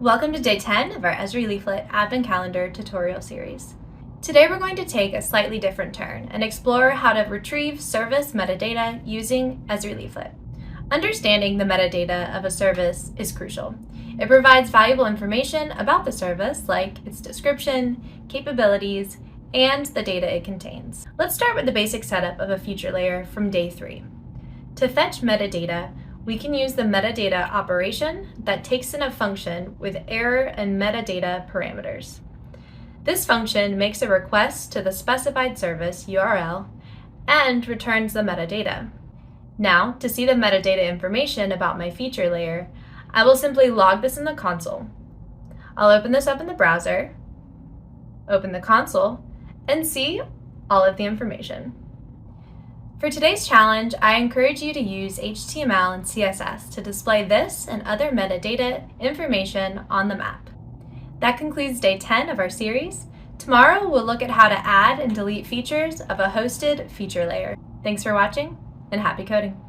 Welcome to day 10 of our Esri Leaflet Advent Calendar tutorial series. Today we're going to take a slightly different turn and explore how to retrieve service metadata using Esri Leaflet. Understanding the metadata of a service is crucial. It provides valuable information about the service, like its description, capabilities, and the data it contains. Let's start with the basic setup of a feature layer from day 3. To fetch metadata, we can use the metadata operation that takes in a function with error and metadata parameters. This function makes a request to the specified service URL and returns the metadata. Now, to see the metadata information about my feature layer, I will simply log this in the console. I'll open this up in the browser, open the console, and see all of the information. For today's challenge, I encourage you to use HTML and CSS to display this and other metadata information on the map. That concludes day 10 of our series. Tomorrow, we'll look at how to add and delete features of a hosted feature layer. Thanks for watching, and happy coding!